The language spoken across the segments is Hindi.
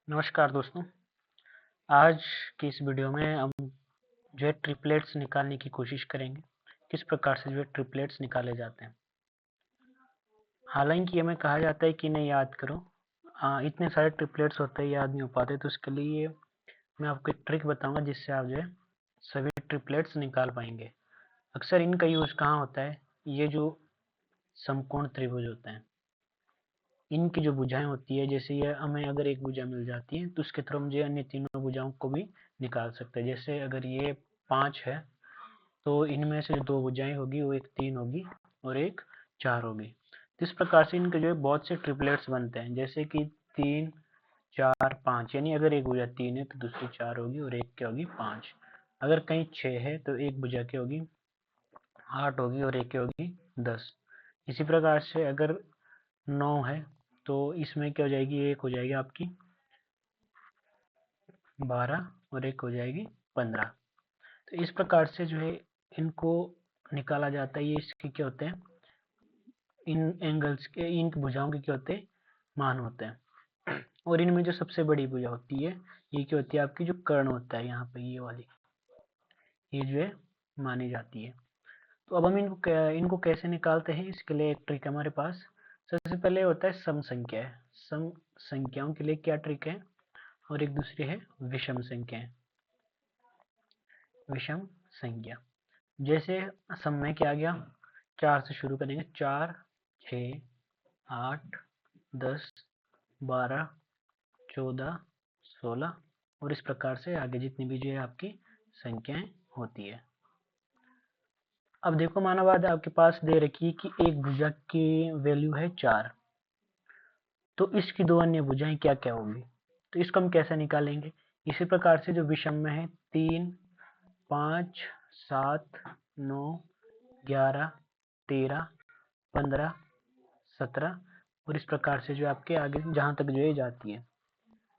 नमस्कार दोस्तों। आज की इस वीडियो में हम ट्रिपलेट्स निकालने की कोशिश करेंगे। किस प्रकार से ट्रिपलेट्स निकाले जाते हैं। हालांकि हमें कहा जाता है कि नहीं याद करो, इतने सारे ट्रिपलेट्स होते हैं याद नहीं हो पाते, तो इसके लिए मैं आपको एक ट्रिक बताऊंगा जिससे आप सभी ट्रिपलेट्स निकाल पाएंगे। अक्सर इनका यूज कहाँ होता है, ये जो समकोण त्रिभुज होते हैं इनकी जो भुजाएं होती है, जैसे ये हमें अगर एक भुजा मिल जाती है तो उसके थ्रू हम अन्य तीनों भुजाओं को भी निकाल सकते हैं। जैसे अगर ये 5 है तो इनमें से जो दो भुजाएं होगी वो एक 3 होगी और एक 4 होगी। तो इस प्रकार से इनके बहुत से ट्रिपलेट्स बनते हैं, जैसे कि 3 4 5, यानी अगर एक भुजा 3 है तो दूसरी 4 होगी और एक क्या होगी 5। अगर कहीं 6 है तो एक भुजा क्या होगी 8 होगी और एक क्या होगी 10। इसी प्रकार से अगर 9 है तो इसमें क्या हो जाएगी, एक हो जाएगी आपकी 12 और एक हो जाएगी 15। तो इस प्रकार से इनको निकाला जाता है। ये इसके क्या होते हैं, इन एंगल्स के, इन भुजाओं के क्या होते हैं, मान होते हैं। और इनमें जो सबसे बड़ी भुजा होती है ये क्या होती है, आपकी जो कर्ण होता है यहाँ पे ये वाली, ये मानी जाती है। तो अब हम इनको कैसे निकालते हैं, इसके लिए एक ट्रिक हमारे पास। सबसे पहले होता है सम संख्या है। सम संख्याओं के लिए क्या ट्रिक है, और एक दूसरी है विषम संख्याएं। विषम संख्या जैसे सम में क्या आ गया, 4 से शुरू करेंगे, 4 6 8 10 12 14 16 और इस प्रकार से आगे जितनी भी आपकी संख्याएं होती है। अब देखो, माना बात आपके पास दे रखी है कि एक भुजा की वैल्यू है 4, तो इसकी दो अन्य भुजाएं क्या क्या होंगी। तो इसको हम कैसे निकालेंगे, इसी प्रकार से जो विषम में है 3 5 7 9 11 13 15 17 और इस प्रकार से आपके आगे जहां तक जाती है।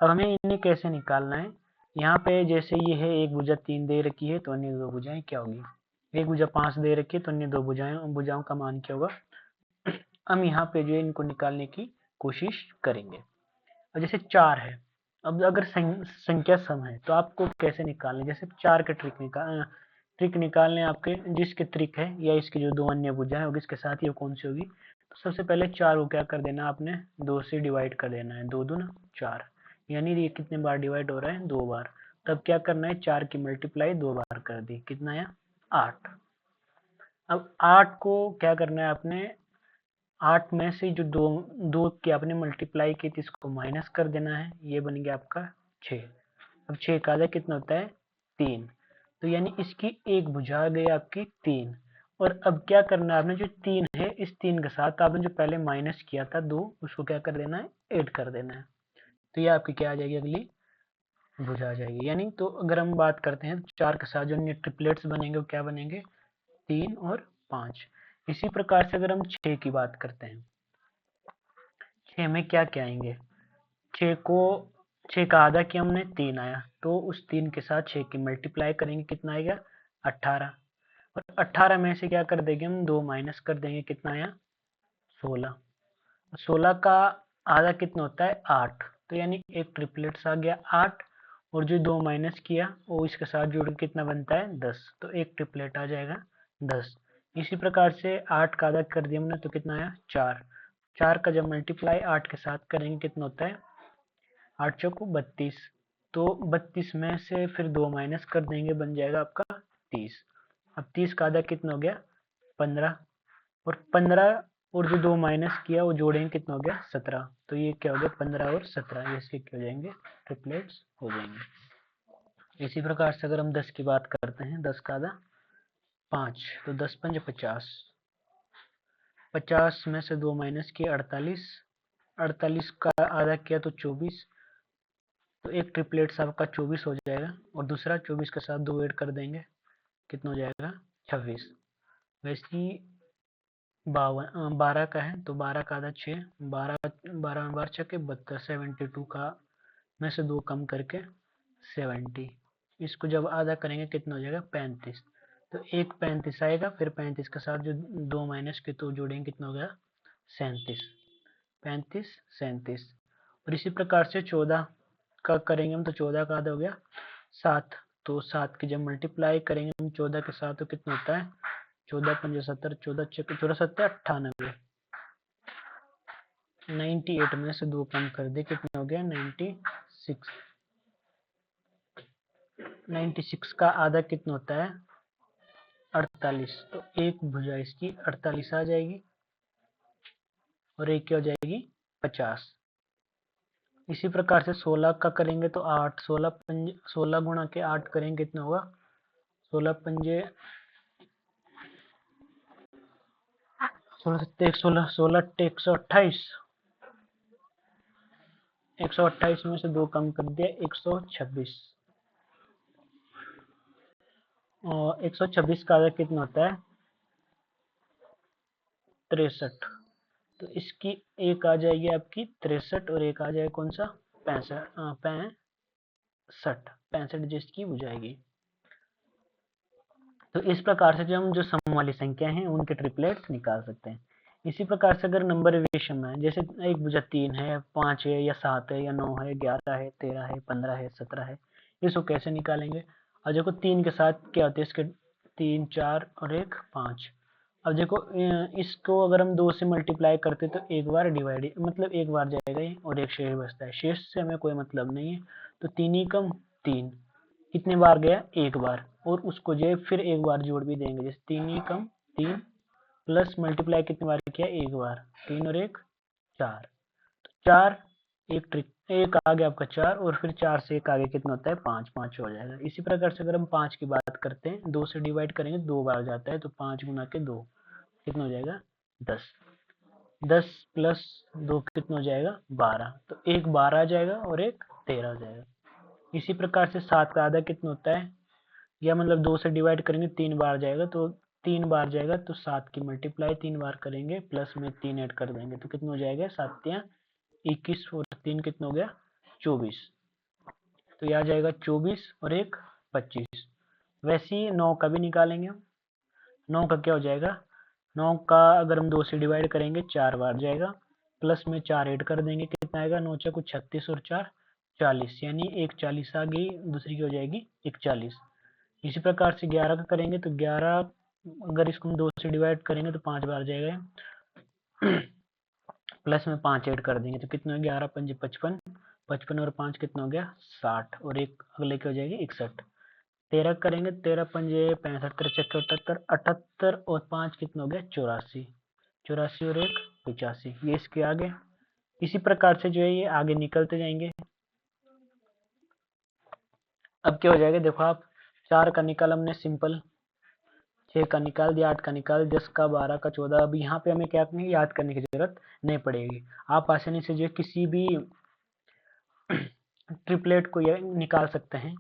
अब हमें इन्हें कैसे निकालना है, यहाँ पे जैसे ये है एक भुजा 3 दे रखी है तो अन्य दो भुजाएं क्या होगी, एक भुजा 5 दे रखी है तो अन्य दो भुजाओं का मान क्या होगा। हम यहाँ पे इनको निकालने की कोशिश करेंगे। और जैसे 4 है, अब अगर संख्या सम है तो आपको कैसे निकालने, जैसे 4 के ट्रिक निकालने आपके, जिसके ट्रिक है या इसकी जो दो अन्य भुजाएं होगी इसके साथ ये कौन सी होगी। तो सबसे पहले 4 को क्या कर देना आपने, 2 से डिवाइड कर देना है, 2 दूना 4, यानी ये कितने बार डिवाइड हो रहा है, 2 बार। तब क्या करना है, 4 की मल्टीप्लाई 2 बार कर दी, कितना आया 8। अब 8 को क्या करना है आपने, 8 में से जो दो दो की आपने मल्टीप्लाई की थी इसको माइनस कर देना है, ये बन गया आपका 6। अब 6 का आधा कितना होता है 3, तो यानी इसकी एक भुजा आ गई आपकी 3। और अब क्या करना है आपने, जो 3 है इस 3 के साथ आपने जो पहले माइनस किया था 2, उसको क्या कर देना है, ऐड कर देना है। तो ये आपकी क्या आ जाएगी, अगली भुजा आ जाएगी। यानी तो अगर हम बात करते हैं 4 के साथ जो अन्य ट्रिपलेट्स बनेंगे वो क्या बनेंगे, 3 और 5। इसी प्रकार से अगर हम 6 की बात करते हैं, 6 में क्या क्या आएंगे, 6 को 6 का आधा किया हमने 3 आया, तो उस 3 के साथ 6 की मल्टीप्लाई करेंगे, कितना आएगा 18। और 18 में से क्या कर देंगे हम, 2 माइनस कर देंगे, कितना आया 16। 16 का आधा कितना होता है 8, तो यानी एक ट्रिपलेट्स आ गया 8। और जो 2 माइनस किया वो इसके साथ जोड़ के कितना बनता है 10, तो एक ट्रिपलेट आ जाएगा 10। इसी प्रकार से 8 का आधा कर दिया हमने तो कितना आया 4। 4 का जब मल्टीप्लाई 8 के साथ करेंगे कितना होता है, 8 चौको 32, तो 32 में से फिर 2 माइनस कर देंगे, बन जाएगा आपका 30। अब 30 का आधा कितना हो गया 15, और 15 और जो 2 माइनस किया वो जोड़ेंगे कितना हो गया 17। तो ये क्या हो गया 15 और 17, ये इसके क्या हो जाएंगे, ट्रिपलेट्स हो जाएंगे। इसी प्रकार से अगर हम 10 की बात करते हैं, 10 का आधा 5, तो 10 पंज 50, 50 में से 2 माइनस किया 48, 48 का आधा किया तो 24, तो एक ट्रिपलेट्स आपका 24 हो जाएगा। और दूसरा 24 के साथ 2 ऐड कर देंगे, कितना हो जाएगा 26। वैसे ही 12 का है तो 12 का आधा 6, 12 12 में 12 छके 72, 72 का में से 2 कम करके 70, इसको जब आधा करेंगे कितना हो जाएगा 35। तो एक 35 आएगा, फिर 35 के साथ जो 2 माइनस के तो जोड़ेंगे, कितना हो गया 37, 35 37। और इसी प्रकार से 14, का करेंगे हम तो 14 का आधा हो गया 7। तो 7 की जब मल्टीप्लाई करेंगे हम 14 के साथ तो कितना होता है 14 पंजे 70, 14 छक्के 14 सत्ते 98। 98 में से 2 कम कर दे कितना हो गया 96। 96 का आधा कितना होता है 48। तो एक भुजा इसकी 48 आ जाएगी और एक क्या हो जाएगी 50। इसी प्रकार से 16 का करेंगे तो 8, 16 गुणा के 8 करेंगे कितना होगा 16 पंजे 16 सत्ते 16, 16 128। 128 में से 2 कम कर दिया 126। और 126 का आधा कितना होता है 63। तो इसकी एक आ जाएगी आपकी 63 और एक आ जाएगा कौन सा 65 जिसकी हो जाएगी। तो इस प्रकार से जो हम जो सम वाली संख्या हैं उनके ट्रिपलेट्स निकाल सकते हैं। इसी प्रकार से अगर नंबर विषम है जैसे एक भुजा 3 है 5 है या 7 है या 9 है 11 है 13 है 15 है 17 है इसको कैसे निकालेंगे। और देखो 3 के साथ क्या होते हैं इसके 3 4 और एक 5। अब देखो इसको अगर हम 2 से मल्टीप्लाई करते तो एक बार डिवाइड मतलब एक बार जाएगा ये और एक शेष बचता है शेष से हमें कोई मतलब नहीं है। तो 3 ही कम 3 कितने बार गया एक बार और उसको जो फिर एक बार जोड़ भी देंगे जैसे 3 ही कम 3 प्लस मल्टीप्लाई कितने बार किया एक बार 3 और एक 4। तो 4 एक ट्रिक एक आगे आपका 4 और फिर 4 से एक आगे कितना होता है 5 5 हो जाएगा। इसी प्रकार से अगर हम 5 की बात करते हैं 2 से डिवाइड करेंगे 2 बार जाता है तो 5 गुना के 2 कितना हो जाएगा 10। 10 प्लस 2 कितना हो जाएगा 12। तो एक 12 आ जाएगा और एक 13 आ जाएगा। इसी प्रकार से 7 का आधा कितना होता है या मतलब 2 से डिवाइड करेंगे 3 बार जाएगा तो 3 बार जाएगा तो 7 की मल्टीप्लाई 3 बार करेंगे प्लस में 3 ऐड कर देंगे तो कितना हो जाएगा 7 या 21 और 3 कितना हो गया 24। तो यह आ जाएगा 24 और एक 25। वैसे ही 9 का भी निकालेंगे हम। 9 का क्या हो जाएगा 9 का अगर हम 2 से डिवाइड करेंगे 4 बार जाएगा प्लस में 4 ऐड कर देंगे कितना आएगा 9 × 36 और 4 40 यानी एक 40 आ गई दूसरी की हो जाएगी 41। इसी प्रकार से 11 का करेंगे तो 11 अगर इसको हम 2 से डिवाइड करेंगे तो 5 बार जाएगा प्लस में 5 ऐड कर देंगे तो कितना हो गया 11 पंजे 55 55 और 5 कितना हो गया 60 और एक अगले की हो जाएगी 61। 13 करेंगे 13 पंजे 65 तिरछक 78 78 और 5 कितना हो गया 84 84 और एक 85 ये इसके आगे। इसी प्रकार से जो है ये आगे निकलते जाएंगे। अब क्या हो जाएगा देखो आप 4 का निकाल हमने सिंपल 6 का निकाल दिया 8 का निकाल 10 का 12 का 14। अब यहाँ पे हमें क्या नहीं याद करने की जरूरत नहीं पड़ेगी। आप आसानी से जो किसी भी ट्रिपलेट को ये निकाल सकते हैं।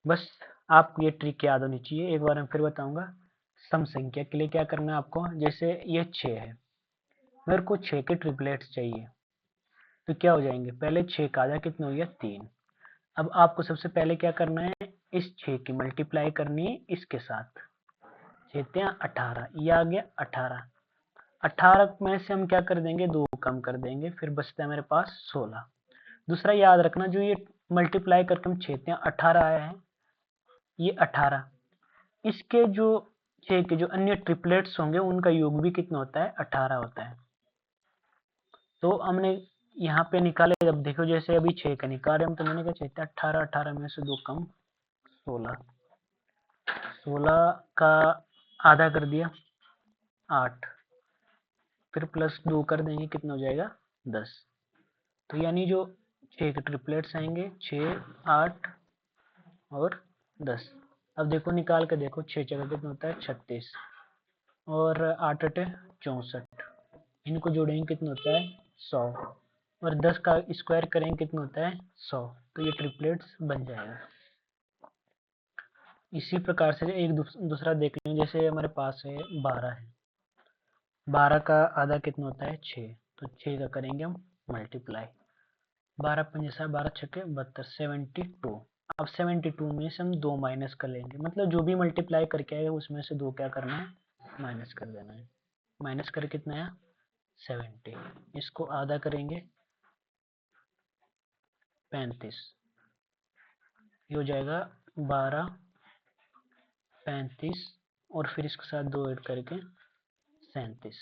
बस आपको ये ट्रिक याद होनी चाहिए। एक बार मैं फिर बताऊंगा। सम संख्या के लिए क्या करना है आपको जैसे ये 6 है मेरे को 6 के ट्रिपलेट्स चाहिए तो क्या हो जाएंगे पहले 6 का आधा कितना हो गया 3। अब आपको सबसे पहले क्या करना है इस 6 की मल्टीप्लाई करनी है इसके साथ 6 18 ये आ गया 18। 18 में से हम क्या कर देंगे 2 कम कर देंगे फिर बचता है मेरे पास 16। दूसरा याद रखना जो ये मल्टीप्लाई करके हम 6 18 आया है ये 18 इसके जो 6 के जो अन्य ट्रिपलेट्स होंगे उनका योग भी कितना होता है 18 होता है। तो हमने यहाँ पे निकाले जब देखो जैसे अभी 6 का निकाले हम तो मैंने क्या 6 18 18 में से 2 कम 16 16 का आधा कर दिया 8 फिर प्लस 2 कर देंगे कितना हो जाएगा 10। तो यानी जो 6 के ट्रिपलेट्स आएंगे 6 8 और 10। अब देखो निकाल के देखो 6 जगह कितना होता है 36 और 8 8 64 इनको जोड़ेंगे कितना होता है 100 और 10 का स्क्वायर करेंगे कितना होता है 100। तो ये ट्रिपलेट्स बन जाएगा। इसी प्रकार से एक दूसरा देख लें जैसे हमारे पास है 12 है 12 का आधा कितना होता है 6 तो 6 का करेंगे हम मल्टीप्लाई 12 पंजे 12 छक्के 72 72। अब 72 में से हम 2 माइनस कर लेंगे मतलब जो भी मल्टीप्लाई करके आएगा उसमें से 2 क्या करना है माइनस कर देना है। माइनस कर कितना है 70 इसको आधा करेंगे 35 ये हो जाएगा 12, 35 और फिर इसके साथ 2 ऐड करके 37।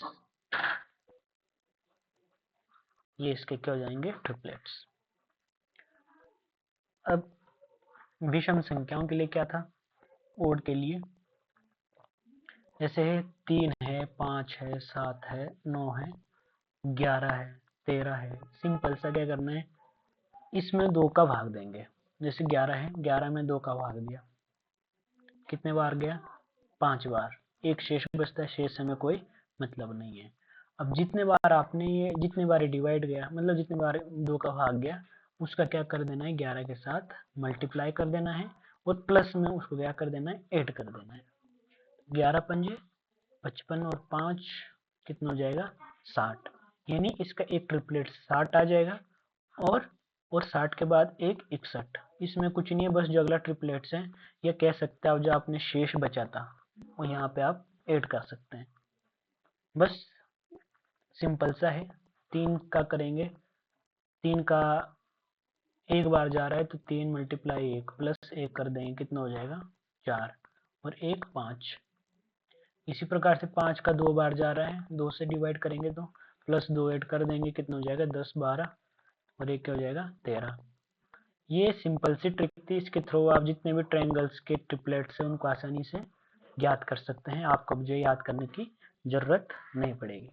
ये इसके क्या हो जाएंगे, ट्रिपलेट्स। अब विषम संख्याओं के लिए क्या था, ओड के लिए जैसे है 3 है, 5 है, 7 है, 9 है, 11 है, 13 है। सिंपल सा क्या करना है, इसमें 2 का भाग देंगे। जैसे 11 है, 11 में 2 का भाग दिया, कितने बार गया, 5 बार। एक शेष बचता है, शेष से हमें कोई मतलब नहीं है। अब जितने बार आपने ये जितनी बार डिवाइड गया, मतलब जितनी बार 2 का भाग गया, उसका क्या कर देना है, 11 के साथ मल्टीप्लाई कर देना है और प्लस में उसको क्या कर देना है, ऐड कर देना है। 11 पंजे 55 और 5 कितना हो जाएगा, 60। यानी इसका एक ट्रिपलेट 60 आ जाएगा और 60 के बाद एक 61। इसमें कुछ नहीं है, बस जो अगला ट्रिपलेट्स है, या कह सकते हैं आप जो आपने शेष बचा था वो यहाँ पे आप ऐड कर सकते हैं। बस सिंपल सा है। 3 का करेंगे, 3 का एक बार जा रहा है तो 3 मल्टीप्लाई 1 प्लस 1 कर देंगे, कितना हो जाएगा, 4 और 1 5। इसी प्रकार से 5 का 2 बार जा रहा है, 2 से डिवाइड करेंगे तो प्लस 2 ऐड कर देंगे, कितना हो जाएगा, 10 12 और 1 क्या हो जाएगा, 13। ये सिंपल सी ट्रिक थी, इसके थ्रू आप जितने भी ट्रायंगल्स के ट्रिपलेट्स हैं उनको आसानी से ज्ञात कर सकते हैं। आपको मुझे याद करने की जरूरत नहीं पड़ेगी।